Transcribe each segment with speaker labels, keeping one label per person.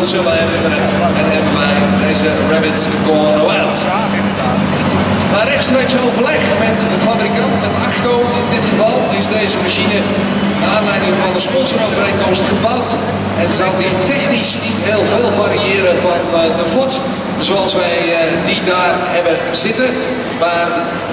Speaker 1: goed zullen herinneren. En hebben wij deze Rabbit Gone Wild. Na rechtstreeks overleg met de fabrikant, met AGCO in dit geval, is deze machine naar aanleiding van de sponsorovereenkomst gebouwd. En zal die technisch niet heel veel variëren van de Ford, zoals wij die daar hebben zitten. Maar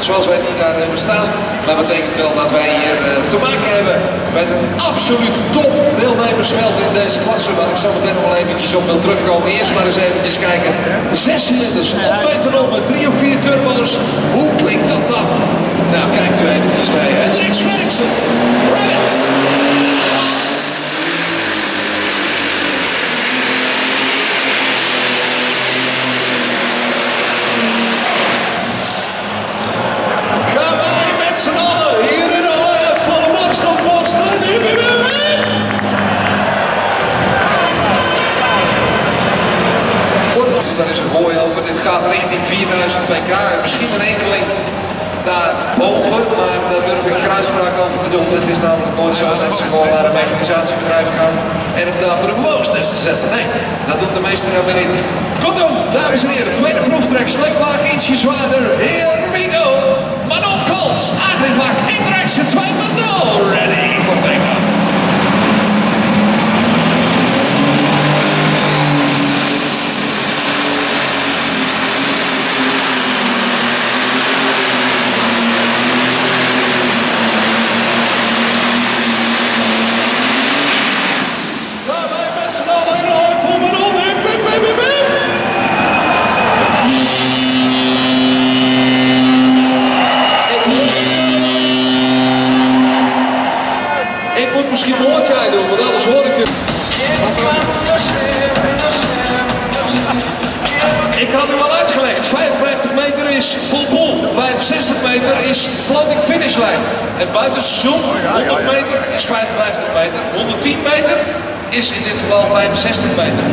Speaker 1: zoals wij die daar hebben staan, dat betekent wel dat wij hier te maken hebben met een absoluut top deelnemersveld in deze klasse, waar ik zo meteen nog wel eventjes op wil terugkomen. Eerst maar eens eventjes kijken. 6 cilinders op meteron met 3 of 4 turbo's. Hoe klinkt dat dan? Nou, kijkt u eventjes mee. Hendrik Sverriksen, Rabbit. Dat is een gooi over. Dit gaat richting 4000 pk. Misschien een enkeling daarboven, maar daar durf ik geen uitspraak over te doen. Het is namelijk nooit zo dat ze gewoon naar een mechanisatiebedrijf gaan en hem daarvoor een gewoonstest te zetten. Nee, dat doen de meesten nou weer niet. Kortom, dames en heren, tweede proeftrek, sleklaag ietsje zwaarder. Here we go. Manon Kools, Agrivak, Interaction 2.0. Ready for take-off. Misschien een woordje doen, want anders hoor ik hem. Ik had u al uitgelegd, 55 meter is full pool, 65 meter is floating finishlijn. En buitenseizoen, 100 meter is 55 meter, 110 meter is in dit geval 65 meter.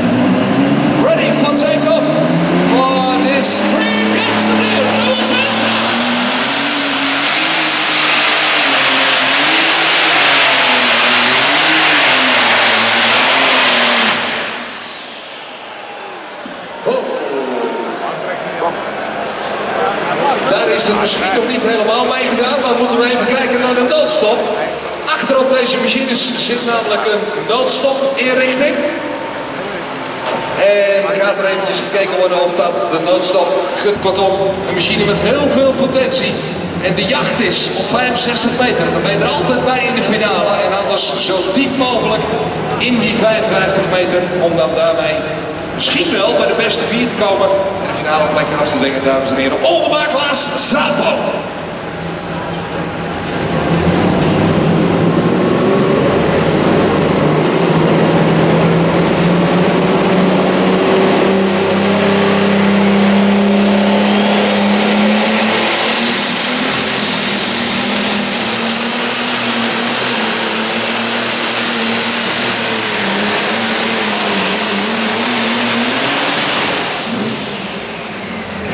Speaker 1: Ready for take-off for this free gangster deal. Daar is het misschien nog niet helemaal mee gedaan, maar moeten we even kijken naar de noodstop. Achterop deze machines zit namelijk een noodstop-inrichting. En gaat er eventjes gekeken worden of dat de noodstop, kortom, een machine met heel veel potentie. En de jacht is op 65 meter, dan ben je er altijd bij in de finale. En anders zo diep mogelijk in die 55 meter om dan daarmee misschien wel bij de beste 4 te komen en de finale plek af te dwingen, dames en heren. Oldenbaar Klaas Zapo.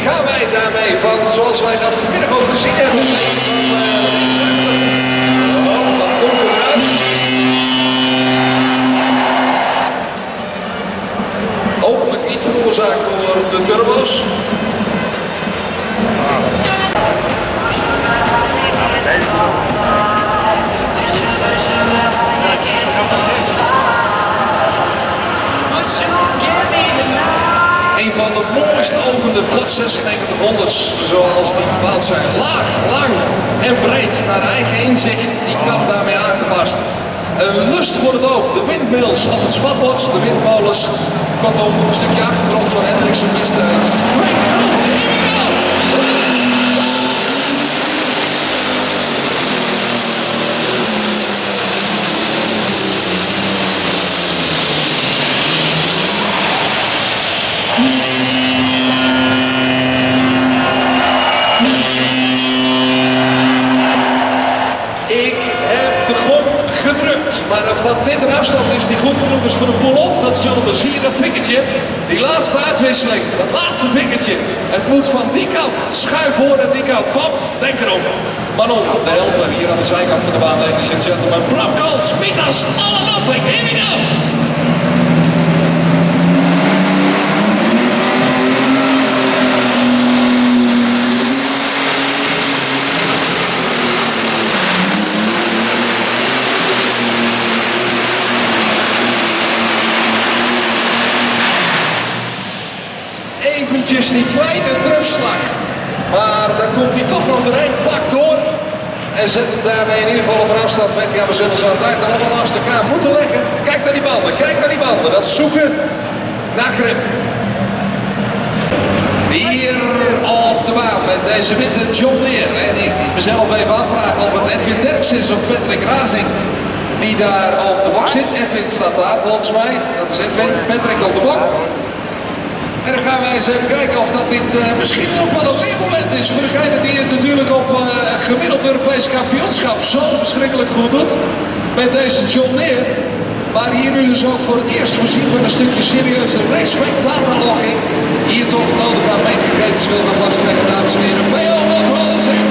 Speaker 1: Gaan wij daarmee van, zoals wij dat vanmiddag ook gezien hebben, wat komt eruit? Hopelijk niet veroorzaakt door de turbo's. Een van de mooiste opende Ford 9600's zoals die gebouwd zijn. Laag, lang en breed naar eigen inzicht. Die kan daarmee aangepast. Een lust voor het oog. De windmills op het spatbord, de windmolens. Kortom, een stukje achtergrond van Hendriksen destijds. Ik heb de gong gedrukt, maar of dat dit een afstand is die goed genoeg is voor een pull-off, dat zullen we zien. Dat vingertje, die laatste uitwisseling, dat laatste vingertje. Het moet van die kant, schuif voor en die kant. Pap, denk erom. Manon, de helper hier aan de zijkant van de baan, ladies and gentlemen. Bram Kools, Mitas, alle nothing, here we go! die kleine terugslag. Maar dan komt hij toch nog erin, pakt door. En zet hem daarmee in ieder geval op een afstand weg. Ja, we zullen zo aan het eind allemaal naast elkaar moeten leggen. Kijk naar die banden, kijk naar die banden. Dat zoeken naar grip. Hier op de baan met deze witte John Deere. En ik mezelf even afvragen of het Edwin Derks is of Patrick Razing die daar op de bok zit. Edwin staat daar volgens mij. Dat is Edwin. Patrick op de bok. En dan gaan wij eens even kijken of dat dit misschien ook wel een leermoment is voor degene die het natuurlijk op gemiddeld Europees kampioenschap zo verschrikkelijk goed doet. Met deze John Deere. Maar hier nu dus ook voor het eerst voorzien van een stukje serieuze race-data-logging. Hier toch nodig aan meetgegevens wil gaan vastleggen, dames en heren. Bij Noord-Hollands en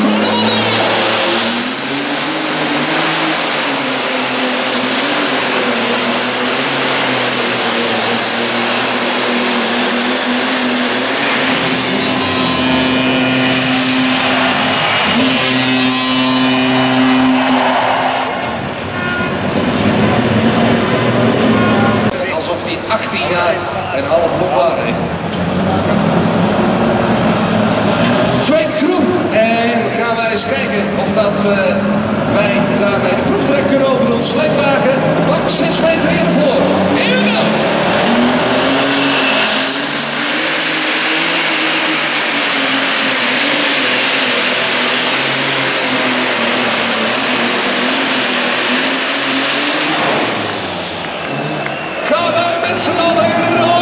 Speaker 1: alsof hij 18 jaar en half blokwaar heeft. Twee kroeg. En gaan wij eens kijken of dat wij daarmee de proeftrek kunnen over ons sleepwagen. Pak 6 meter in voor. Here we go! Gaan wij met z'n allen in de rol.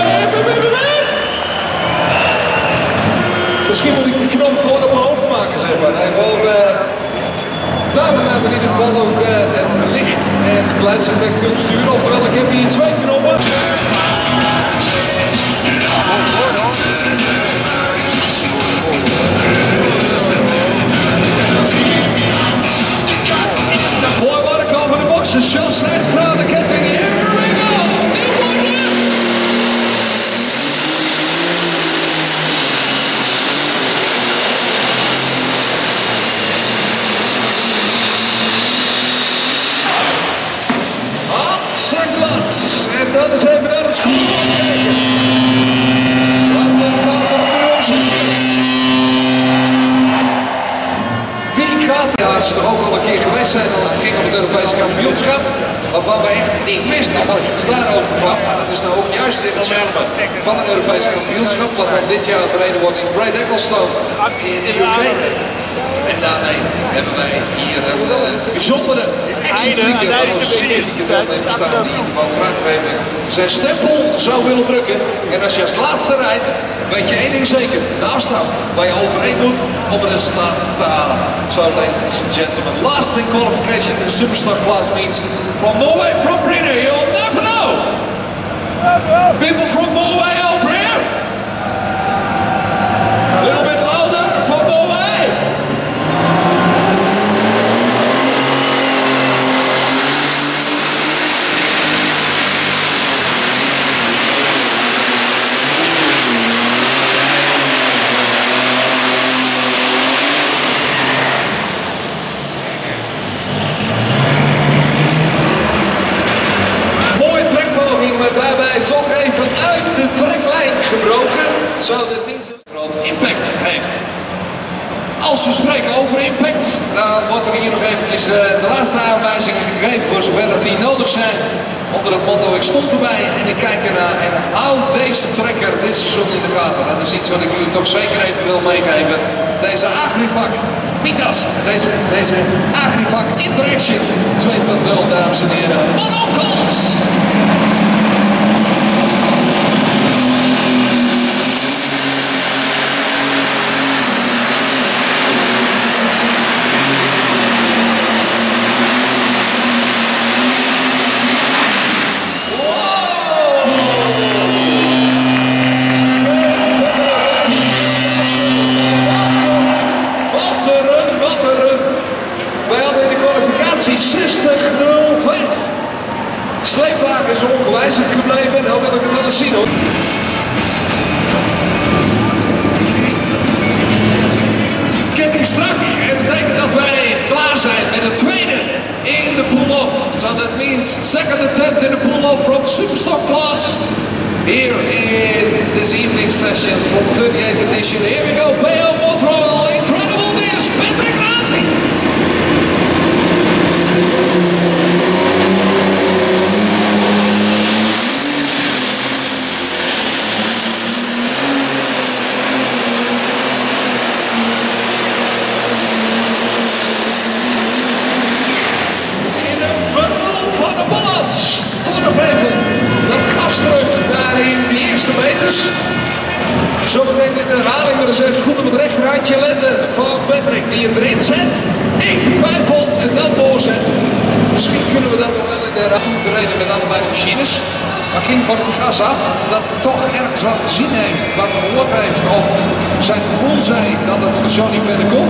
Speaker 1: Misschien moet ik die knop gewoon op mijn hoofd maken, zeg maar. En gewoon daarna in ieder geval ook het licht en het geluidseffect kunt sturen. Oftewel, ik heb hier 2 knoppen. Mooi werk over de boxen. Jos Zijnstra, de ketting. Here we go! En dan is even naar het school kijken. Want het gaat er nu om zijn. Wie gaat er? Ja, het is toch ook al een keer geweest zijn als het ging om het Europese kampioenschap. Waarvan we echt niet wisten wat er daarover kwam. Maar dat is nou ook juist weer hetzelfde van een Europees kampioenschap. Wat dan dit jaar verreden wordt in Great Ecclestone in de UK. En daarmee hebben wij hier een bijzondere excentrieke, maar onze sympathieke deelnemer staan die het ook graag even zijn stempel zou willen drukken. En als je als laatste rijdt, weet je één ding zeker, de afstand waar je overheen moet om het resultaat te halen. So ladies and gentlemen, last in qualification in Superstock class means from Norway, from Breda, you'll never know. People from Norway over here. A little bit louder for Norway. Daarbij toch even uit de treklijn gebroken, zodat minstens een groot impact heeft. Als we spreken over impact, dan wordt er hier nog eventjes de laatste aanwijzingen gegeven voor zover dat die nodig zijn. Onder het motto, ik stond erbij en ik kijk ernaar en hou deze trekker dit seizoen in de gaten. Dat is iets wat ik u toch zeker even wil meegeven. Deze Agrivac Mitas, deze Agrivac Interaction 2.0, dames en heren. Monocles! Wij hadden in de kwalificatie 60.05. Sleepwagen is ongewijzigd gebleven en nou wil ik het wel eens zien hoor. Ketting strak en betekent dat wij klaar zijn met het tweede in de pull-off. So that means second attempt in the pull-off from Superstock class. here in this evening session from 38th edition. Here we go, PO Montreal, incredible this, Patrick Racing. Zometeen in de herhaling, maar dan even goed op het rechterhandje letten van Patrick die hem erin zet. Ingetwijfeld en dan doorzet. Misschien kunnen we dat nog wel in de herhaling bereden met allebei de machines. Maar ging van het gas af dat hij toch ergens wat gezien heeft, wat gehoord heeft of zijn gevoel zei dat het zo niet verder kon.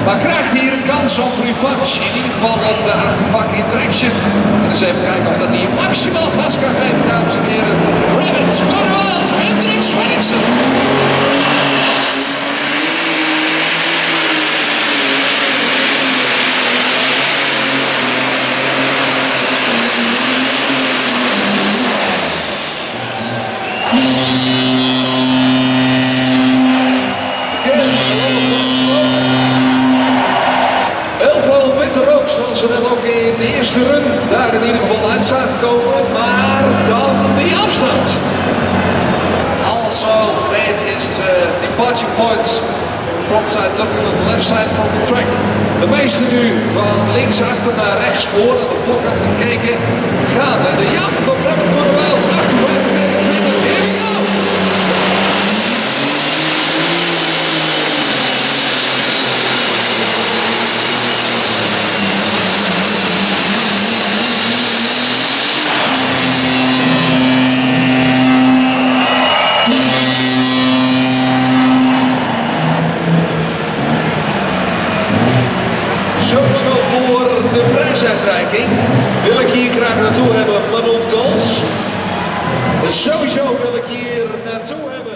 Speaker 1: Maar krijgt hier een kans op revanche, in ieder geval op de Argevak Interaction. En eens even kijken of dat hij maximaal gas kan geven, dames en heren. Rabbits, Cornwald, Hendricks, Felixen. Zoals we net ook in de eerste run daar in ieder geval uit zagen komen, maar dan die afstand. Also made his departure points frontside looking on the left side from the track. De meeste nu van links achter naar rechts voor, aan de voorkant gekeken, gaan. En de jacht op Rabbit Cornwald, 58 meter 20, here we go! Sowieso voor de prijsuitreiking wil ik hier graag naartoe hebben Mannold Goals. Sowieso wil ik hier naartoe hebben